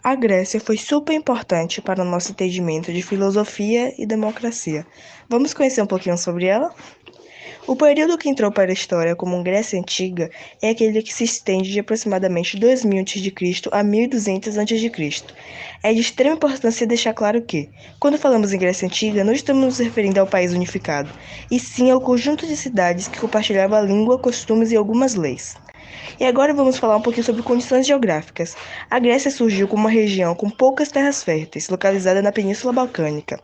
A Grécia foi super importante para o nosso entendimento de filosofia e democracia. Vamos conhecer um pouquinho sobre ela? O período que entrou para a história como Grécia Antiga é aquele que se estende de aproximadamente 2000 a.C. a 1200 a.C. É de extrema importância deixar claro que, quando falamos em Grécia Antiga, não estamos nos referindo ao país unificado, e sim ao conjunto de cidades que compartilhavam a língua, costumes e algumas leis. E agora vamos falar um pouquinho sobre condições geográficas. A Grécia surgiu como uma região com poucas terras férteis, localizada na Península Balcânica.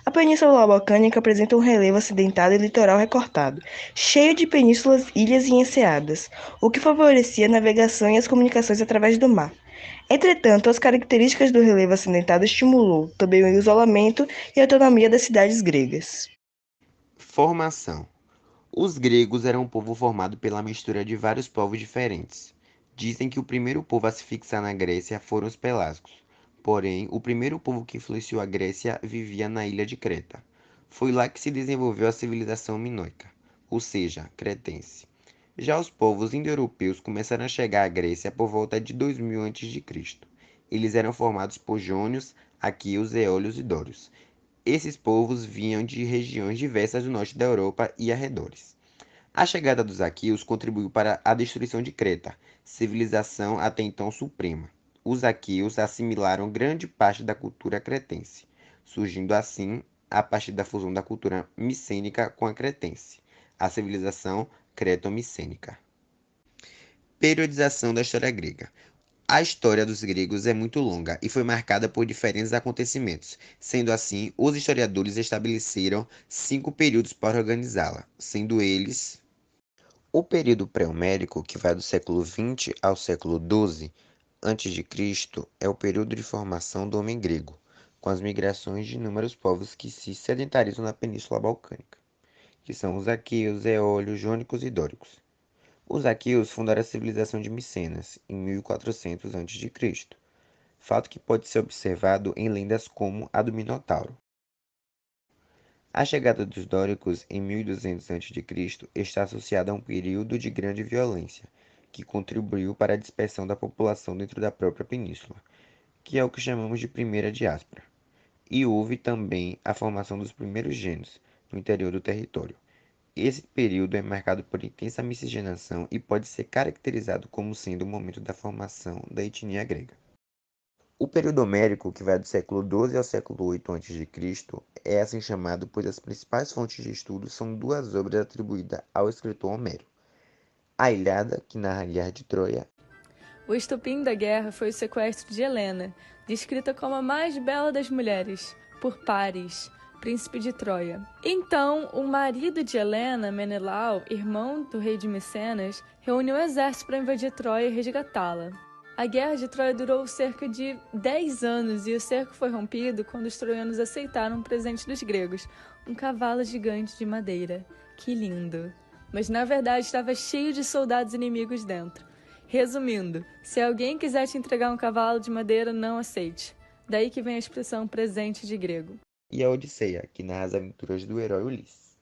A Península Balcânica apresenta um relevo acidentado e litoral recortado, cheio de penínsulas, ilhas e enseadas, o que favorecia a navegação e as comunicações através do mar. Entretanto, as características do relevo acidentado estimulou também o isolamento e a autonomia das cidades gregas. Formação. Os gregos eram um povo formado pela mistura de vários povos diferentes. Dizem que o primeiro povo a se fixar na Grécia foram os pelasgos. Porém, o primeiro povo que influenciou a Grécia vivia na ilha de Creta. Foi lá que se desenvolveu a civilização minoica, ou seja, cretense. Já os povos indo-europeus começaram a chegar à Grécia por volta de 2000 a.C. Eles eram formados por jônios, aqueus, eólios e dórios. Esses povos vinham de regiões diversas do norte da Europa e arredores. A chegada dos aqueus contribuiu para a destruição de Creta, civilização até então suprema. Os aqueus assimilaram grande parte da cultura cretense, surgindo assim a partir da fusão da cultura micênica com a cretense, a civilização creto-micênica. Periodização da história grega. A história dos gregos é muito longa e foi marcada por diferentes acontecimentos. Sendo assim, os historiadores estabeleceram 5 períodos para organizá-la, sendo eles o período pré-homérico, que vai do século XX ao século XII a.C., é o período de formação do homem grego, com as migrações de inúmeros povos que se sedentarizam na Península Balcânica, que são os aqueus, eólios, jônicos e dóricos. Os aqueus fundaram a civilização de Micenas, em 1400 a.C., fato que pode ser observado em lendas como a do Minotauro. A chegada dos dóricos em 1200 a.C. está associada a um período de grande violência, que contribuiu para a dispersão da população dentro da própria península, que é o que chamamos de Primeira Diáspora. E houve também a formação dos primeiros gênios no interior do território. Esse período é marcado por intensa miscigenação e pode ser caracterizado como sendo o momento da formação da etnia grega. O período homérico, que vai do século XII ao século VIII a.C., é assim chamado pois as principais fontes de estudo são duas obras atribuídas ao escritor Homero: A Ilíada, que narra a Guerra de Troia. O estopim da guerra foi o sequestro de Helena, descrita como a mais bela das mulheres, por Paris, príncipe de Troia. Então, o marido de Helena, Menelau, irmão do rei de Micenas, reuniu um exército para invadir Troia e resgatá-la. A guerra de Troia durou cerca de 10 anos e o cerco foi rompido quando os troianos aceitaram um presente dos gregos, um cavalo gigante de madeira. Que lindo! Mas na verdade estava cheio de soldados inimigos dentro. Resumindo, se alguém quiser te entregar um cavalo de madeira, não aceite. Daí que vem a expressão presente de grego. E a Odisseia, que narra as aventuras do herói Ulisses.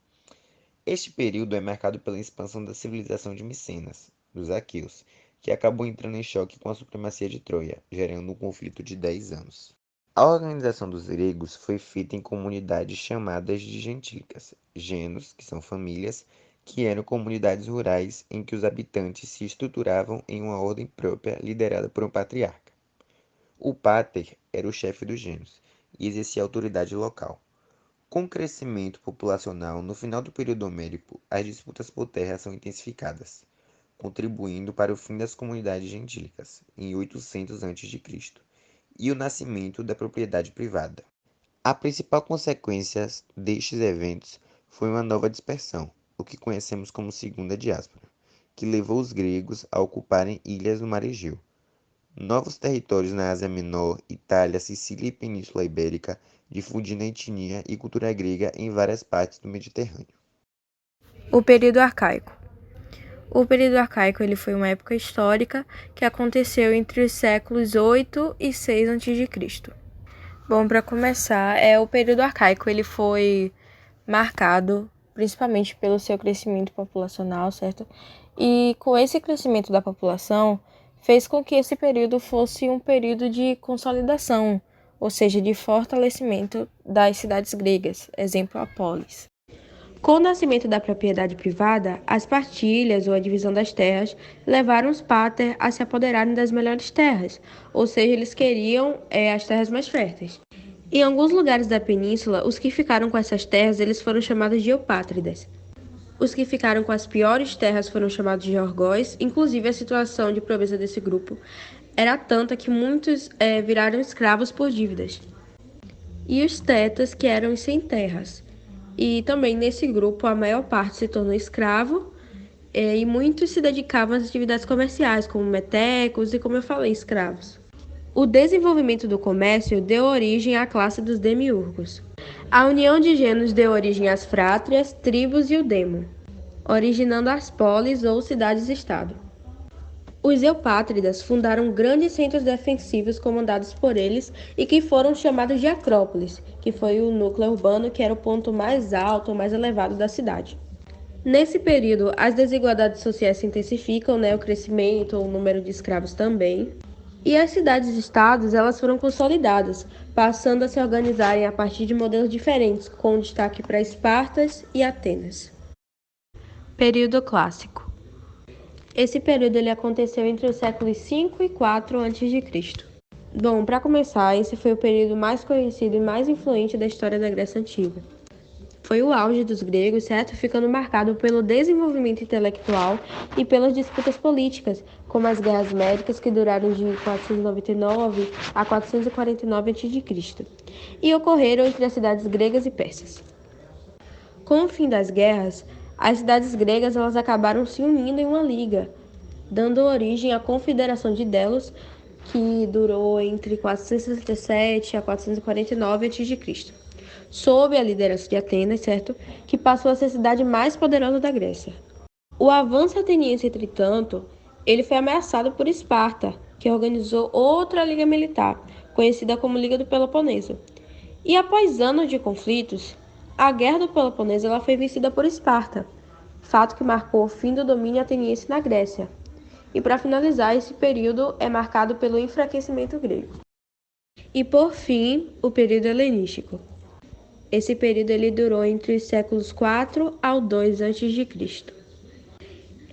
Este período é marcado pela expansão da civilização de Micenas, dos aqueus, que acabou entrando em choque com a supremacia de Troia, gerando um conflito de 10 anos. A organização dos gregos foi feita em comunidades chamadas de gentílicas, genos, que são famílias, que eram comunidades rurais em que os habitantes se estruturavam em uma ordem própria liderada por um patriarca. O pater era o chefe dos genos e exercia a autoridade local. Com o crescimento populacional no final do período homérico, as disputas por terra são intensificadas, contribuindo para o fim das comunidades gentílicas, em 800 a.C., e o nascimento da propriedade privada. A principal consequência destes eventos foi uma nova dispersão, o que conhecemos como Segunda Diáspora, que levou os gregos a ocuparem ilhas no Mar Egeu. Novos territórios na Ásia Menor, Itália, Sicília e Península Ibérica, difundindo a etnia e cultura grega em várias partes do Mediterrâneo. O período arcaico. O período arcaico ele foi uma época histórica que aconteceu entre os séculos 8 e 6 a.C. Bom, para começar, o período arcaico ele foi marcado principalmente pelo seu crescimento populacional, certo? E com esse crescimento da população fez com que esse período fosse um período de consolidação, ou seja, de fortalecimento das cidades gregas, exemplo a polis. Com o nascimento da propriedade privada, as partilhas ou a divisão das terras levaram os pater a se apoderarem das melhores terras, ou seja, eles queriam as terras mais férteis. Em alguns lugares da península, os que ficaram com essas terras eles foram chamados de eupátridas. Os que ficaram com as piores terras foram chamados de orgóis, inclusive a situação de pobreza desse grupo era tanta que muitos viraram escravos por dívidas. E os tetas, que eram os sem terras. E também nesse grupo a maior parte se tornou escravo e muitos se dedicavam às atividades comerciais, como metecos e, como eu falei, escravos. O desenvolvimento do comércio deu origem à classe dos demiurgos. A união de gêneros deu origem às frátrias, tribos e o demo, originando as polis ou cidades-estado. Os eupátridas fundaram grandes centros defensivos comandados por eles e que foram chamados de acrópolis, que foi o núcleo urbano que era o ponto mais alto, mais elevado da cidade. Nesse período, as desigualdades sociais se intensificam, o crescimento, o número de escravos também. E as cidades-estados elas foram consolidadas, passando a se organizarem a partir de modelos diferentes, com destaque para Espartas e Atenas. Período clássico. Esse período ele aconteceu entre os séculos 5 e 4 a.C. Bom, para começar, esse foi o período mais conhecido e mais influente da história da Grécia Antiga. Foi o auge dos gregos, certo? Ficando marcado pelo desenvolvimento intelectual e pelas disputas políticas, como as guerras médicas que duraram de 499 a 449 a.C. e ocorreram entre as cidades gregas e persas. Com o fim das guerras, as cidades gregas elas acabaram se unindo em uma liga, dando origem à Confederação de Delos, que durou entre 467 a 449 a.C., sob a liderança de Atenas, certo? Que passou a ser a cidade mais poderosa da Grécia. O avanço ateniense, entretanto, ele foi ameaçado por Esparta, que organizou outra liga militar, conhecida como Liga do Peloponeso. E após anos de conflitos, a Guerra do Peloponeso ela foi vencida por Esparta, fato que marcou o fim do domínio ateniense na Grécia. E para finalizar, esse período é marcado pelo enfraquecimento grego. E por fim, o período helenístico. Esse período ele durou entre os séculos 4 ao 2 a.C.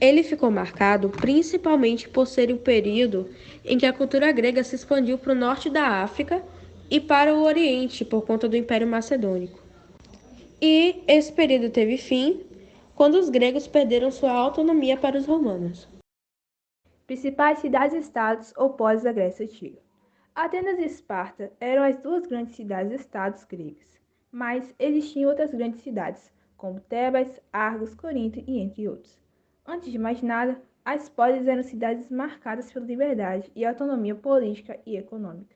Ele ficou marcado principalmente por ser o período em que a cultura grega se expandiu para o norte da África e para o Oriente por conta do Império Macedônico. E esse período teve fim quando os gregos perderam sua autonomia para os romanos. Principais cidades-estados ou polis da Grécia Antiga. Atenas e Esparta eram as duas grandes cidades-estados gregas. Mas existiam outras grandes cidades, como Tebas, Argos, Corinto e entre outros. Antes de mais nada, as polis eram cidades marcadas pela liberdade e autonomia política e econômica.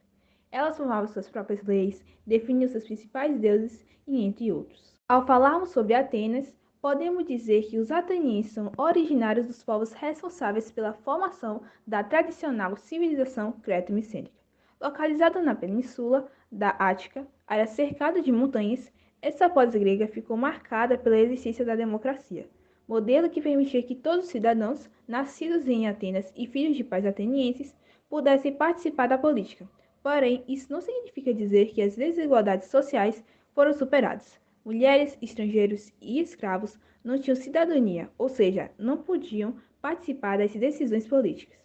Elas formavam suas próprias leis, definiam seus principais deuses e entre outros. Ao falarmos sobre Atenas, podemos dizer que os atenienses são originários dos povos responsáveis pela formação da tradicional civilização creto-micênica. Localizada na península da Ática, área cercada de montanhas, essa polis grega ficou marcada pela existência da democracia, modelo que permitia que todos os cidadãos, nascidos em Atenas e filhos de pais atenienses, pudessem participar da política. Porém, isso não significa dizer que as desigualdades sociais foram superadas. Mulheres, estrangeiros e escravos não tinham cidadania, ou seja, não podiam participar das decisões políticas.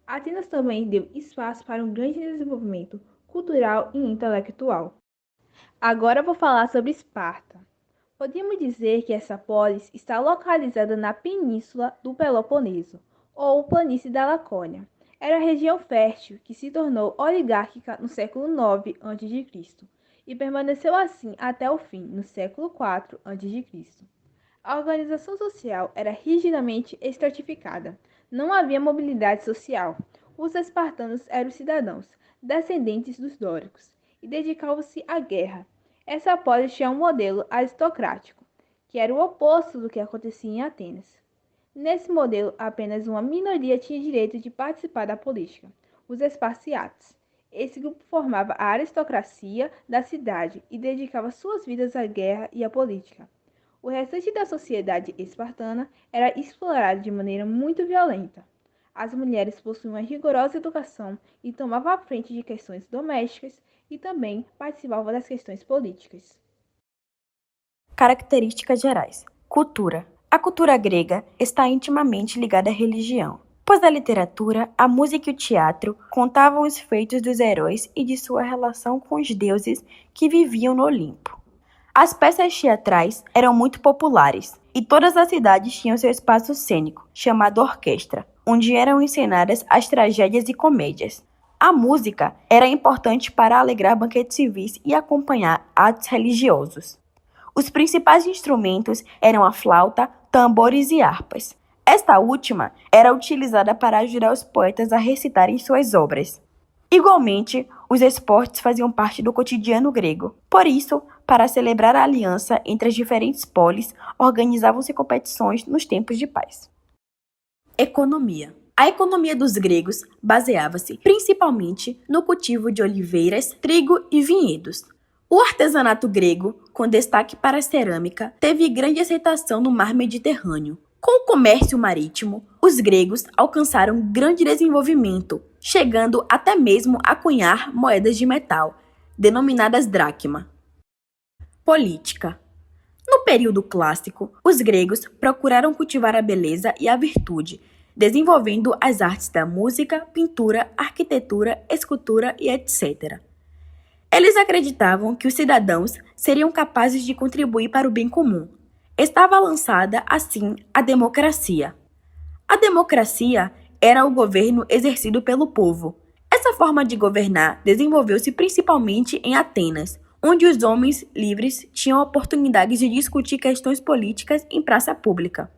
Atenas também deu espaço para um grande desenvolvimento cultural e intelectual. Agora vou falar sobre Esparta. Podemos dizer que essa polis está localizada na península do Peloponeso, ou planície da Lacônia. Era a região fértil que se tornou oligárquica no século 9 a.C. e permaneceu assim até o fim, no século 4 a.C. A organização social era rigidamente estratificada. Não havia mobilidade social. Os espartanos eram cidadãos, descendentes dos dóricos, e dedicavam-se à guerra. Essa polis tinha um modelo aristocrático, que era o oposto do que acontecia em Atenas. Nesse modelo, apenas uma minoria tinha direito de participar da política, os esparciatas. Esse grupo formava a aristocracia da cidade e dedicava suas vidas à guerra e à política. O restante da sociedade espartana era explorado de maneira muito violenta. As mulheres possuíam uma rigorosa educação e tomavam a frente de questões domésticas e também participavam das questões políticas. Características gerais. Cultura. A cultura grega está intimamente ligada à religião, pois a literatura, a música e o teatro contavam os feitos dos heróis e de sua relação com os deuses que viviam no Olimpo. As peças teatrais eram muito populares e todas as cidades tinham seu espaço cênico, chamado orquestra, onde eram encenadas as tragédias e comédias. A música era importante para alegrar banquetes civis e acompanhar atos religiosos. Os principais instrumentos eram a flauta, tambores e harpas. Esta última era utilizada para ajudar os poetas a recitarem suas obras. Igualmente, os esportes faziam parte do cotidiano grego. Por isso, para celebrar a aliança entre as diferentes polis, organizavam-se competições nos tempos de paz. Economia. A economia dos gregos baseava-se principalmente no cultivo de oliveiras, trigo e vinhedos. O artesanato grego, com destaque para a cerâmica, teve grande aceitação no mar Mediterrâneo. Com o comércio marítimo, os gregos alcançaram grande desenvolvimento, chegando até mesmo a cunhar moedas de metal, denominadas dracma. Política. No período clássico, os gregos procuraram cultivar a beleza e a virtude, desenvolvendo as artes da música, pintura, arquitetura, escultura e etc. Eles acreditavam que os cidadãos seriam capazes de contribuir para o bem comum. Estava lançada, assim, a democracia. A democracia era o governo exercido pelo povo. Essa forma de governar desenvolveu-se principalmente em Atenas, onde os homens livres tinham oportunidades de discutir questões políticas em praça pública.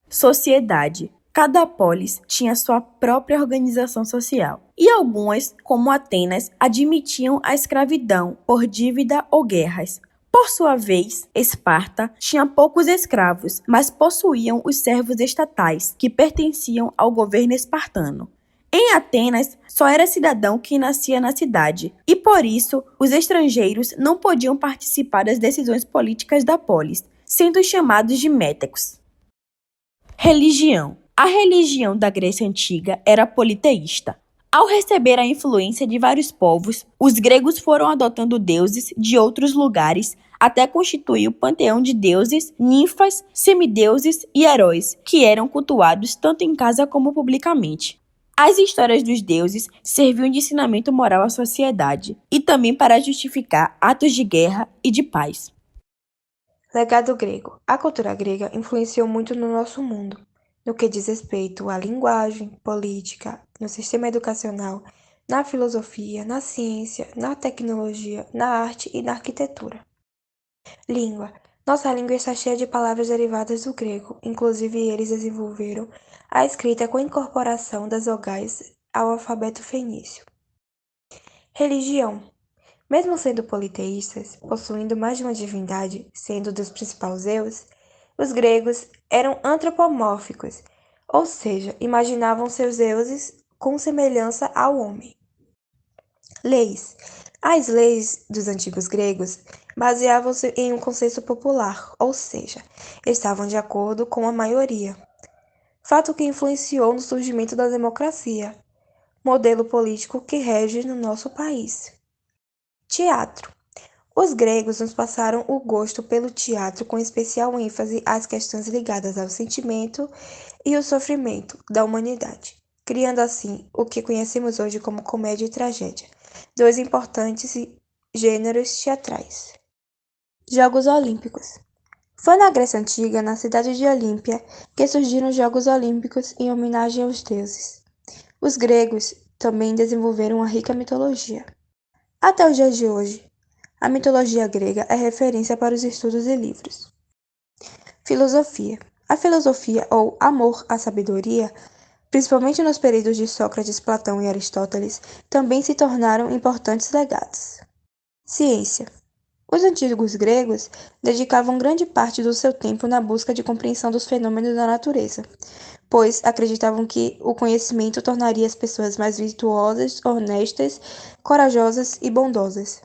Sociedade. Cada polis tinha sua própria organização social, e algumas, como Atenas, admitiam a escravidão por dívida ou guerras. Por sua vez, Esparta tinha poucos escravos, mas possuíam os servos estatais, que pertenciam ao governo espartano. Em Atenas, só era cidadão quem nascia na cidade, e por isso os estrangeiros não podiam participar das decisões políticas da polis, sendo chamados de métecos. Religião. A religião da Grécia Antiga era politeísta. Ao receber a influência de vários povos, os gregos foram adotando deuses de outros lugares até constituir o panteão de deuses, ninfas, semideuses e heróis, que eram cultuados tanto em casa como publicamente. As histórias dos deuses serviam de ensinamento moral à sociedade e também para justificar atos de guerra e de paz. Legado grego. A cultura grega influenciou muito no nosso mundo, no que diz respeito à linguagem, política, no sistema educacional, na filosofia, na ciência, na tecnologia, na arte e na arquitetura. Língua. Nossa língua está cheia de palavras derivadas do grego, inclusive eles desenvolveram a escrita com a incorporação das vogais ao alfabeto fenício. Religião. Mesmo sendo politeístas, possuindo mais de uma divindade, sendo o deus principal Zeus, os gregos eram antropomórficos, ou seja, imaginavam seus deuses com semelhança ao homem. Leis. As leis dos antigos gregos baseavam-se em um consenso popular, ou seja, estavam de acordo com a maioria. Fato que influenciou no surgimento da democracia, modelo político que rege no nosso país. Teatro. Os gregos nos passaram o gosto pelo teatro com especial ênfase às questões ligadas ao sentimento e ao sofrimento da humanidade, criando assim o que conhecemos hoje como comédia e tragédia, dois importantes gêneros teatrais. Jogos Olímpicos. Foi na Grécia Antiga, na cidade de Olímpia, que surgiram os Jogos Olímpicos em homenagem aos deuses. Os gregos também desenvolveram uma rica mitologia. Até os dias de hoje, a mitologia grega é referência para os estudos e livros. Filosofia. A filosofia, ou amor à sabedoria, principalmente nos períodos de Sócrates, Platão e Aristóteles, também se tornaram importantes legados. Ciência. Os antigos gregos dedicavam grande parte do seu tempo na busca de compreensão dos fenômenos da natureza, pois acreditavam que o conhecimento tornaria as pessoas mais virtuosas, honestas, corajosas e bondosas.